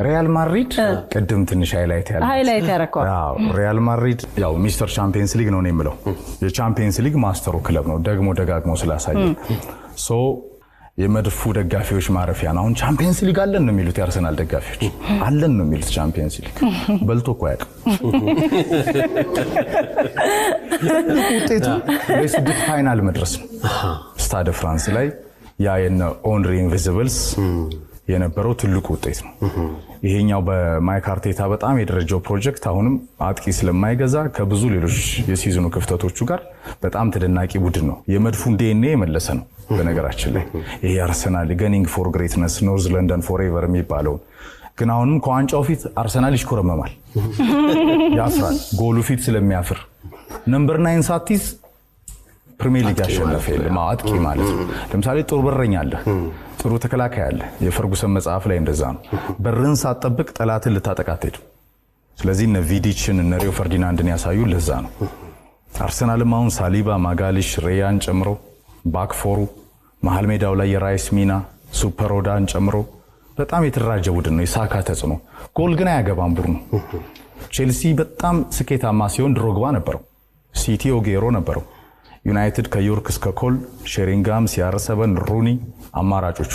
ሪያል ማድሪድ ቀደም ትንሽ ሃይላይት ያረከው ሪያል ማድሪድ ያው ሚስተር ቻምፒየንስ ሊግ ነው የሚለው የቻምፒየንስ ሊግ ማስተሩ ክለብ ነው ደጋግሞ ስላሳየ ሶ የመድፉ ደጋፊዎች ማረፊያ ነው አሁን ቻምፒየንስ ሊግ አለን ነው የሚሉት የአርሰናል ደጋፊዎች አለን ነው የሚሉት ቻምፒየንስ ሊግ በልቶ ቆያቅ ውጤቱ ለስድስት ፋይናል መድረስ ነው ስታድ ፍራንስ ላይ ያ የነ ኦንሪ ኢንቪዚብልስ የነበረው ትልቁ ውጤት ነው ይሄኛው በማይክ አርቴታ በጣም የደረጃው ፕሮጀክት አሁንም አጥቂ ስለማይገዛ ከብዙ ሌሎች የሲዝኑ ክፍተቶቹ ጋር በጣም ተደናቂ ቡድን ነው የመድፉን ዲኤንኤ የመለሰ ነው በነገራችን ላይ ይሄ አርሰናል ገኒንግ ፎር ግሬትነስ ኖርዝ ለንደን ፎርኤቨር የሚባለው ግን አሁንም ከዋንጫው ፊት አርሰናል ይሽኮረመማል ያፍራል ጎሉ ፊት ስለሚያፍር ነምበር 9 ሳቲስ ፕሪሚየር ሊግ ያሸነፈ ለማጥቂ ማለት ነው ለምሳሌ ጥሩ በረኛ አለ ጥሩ ተከላካይ አለ የፈርጉሰን መጽሐፍ ላይ እንደዛ ነው በርን ሳትጠብቅ ጠላትን ልታጠቃት ስለዚህ እነ ቪዲችን እነ ሪዮ ፈርዲናንድን ያሳዩ ለዛ ነው አርሰናልም አሁን ሳሊባ ማጋሊሽ ሬያን ጨምሮ ባክፎሩ መሃል ሜዳው ላይ የራይስ ሚና ሱፐሮዳን ጨምሮ በጣም የተደራጀ ቡድን ነው የሳካ ተጽዕኖ ጎል ግን አያገባም ቡድኑ ቼልሲ በጣም ስኬታማ ሲሆን ድሮግባ ነበረው ሲቲ ኦጌሮ ነበረው ዩናይትድ ከዮርክ እስከ ኮል ሼሪንጋም ሲያርሰበን ሩኒ አማራጮቹ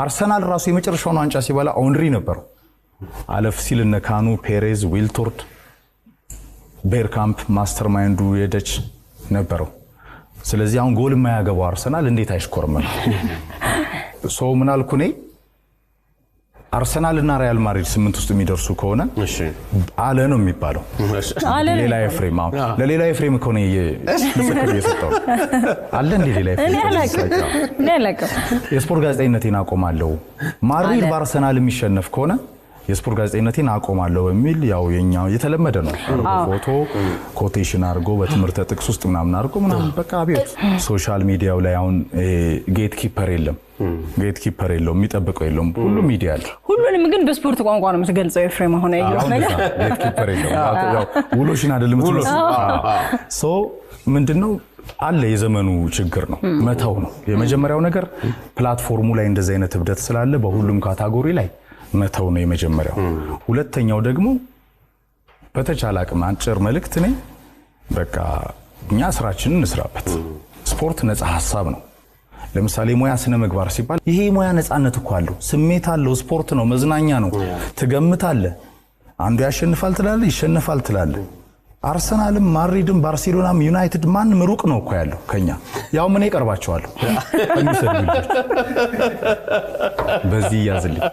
አርሰናል ራሱ የመጨረሻውን ዋንጫ ሲበላ ኦንሪ ነበረው አለፍ ሲል እነ ካኑ ፔሬዝ ዊልቶርድ ቤርካምፕ ማስተርማይንዱ የደች ነበረው ስለዚህ አሁን ጎል የማያገባው አርሰናል እንዴት አይሽኮርመም ሶ ምን አልኩኔ አርሰናል እና ሪያል ማድሪድ 8 ውስጥ የሚደርሱ ከሆነ እሺ አለ ነው የሚባለው ሌላ ኤፍሬም ለሌላ ኤፍሬም ከሆነ የምስክር እየሰጠው አለ እንዴ ሌላ ኤፍሬም የስፖርት ጋዜጠኝነቴን አቆማለሁ ማድሪድ በአርሰናል የሚሸነፍ ከሆነ የስፖርት ጋዜጠኝነቴን አቆማለሁ በሚል ያው የኛው የተለመደ ነው ፎቶ ኮቴሽን አርጎ በትምህርት ጥቅስ ውስጥ ምናምን አርጎ ምናምን በቃ አብዮት ሶሻል ሚዲያው ላይ አሁን ጌት ኪፐር የለም የሚጠብቀው የለም ሁሉ ሚዲያ አለ ሁሉንም ግን በስፖርት ቋንቋ ነው የምትገልጸው ኤፍሬም ሆነ ያለው ነገር ጌት ኪፐር የለም ያው ውሎሽን አይደለም ትሉስ ሶ ምንድነው አለ የዘመኑ ችግር ነው መተው ነው የመጀመሪያው ነገር ፕላትፎርሙ ላይ እንደዚህ አይነት እብደት ስላለ በሁሉም ካታጎሪ ላይ መተው ነው የመጀመሪያው ሁለተኛው ደግሞ በተቻለ አቅም አንጨር መልእክት ነኝ በቃ እኛ ስራችንን እንስራበት ስፖርት ነፃ ሐሳብ ነው ለምሳሌ ሙያ ስነ ምግባር ሲባል ይሄ ሙያ ነፃነት እኮ አለው ስሜት አለው ስፖርት ነው መዝናኛ ነው ትገምታለህ አንዱ ያሸንፋል ትላለህ ይሸነፋል ትላለህ አርሰናልም ማድሪድም ባርሴሎናም ዩናይትድ ማንም ሩቅ ነው እኮ ያለው ከኛ ያው ምን ይቀርባቸዋል በዚህ ያዝልኝ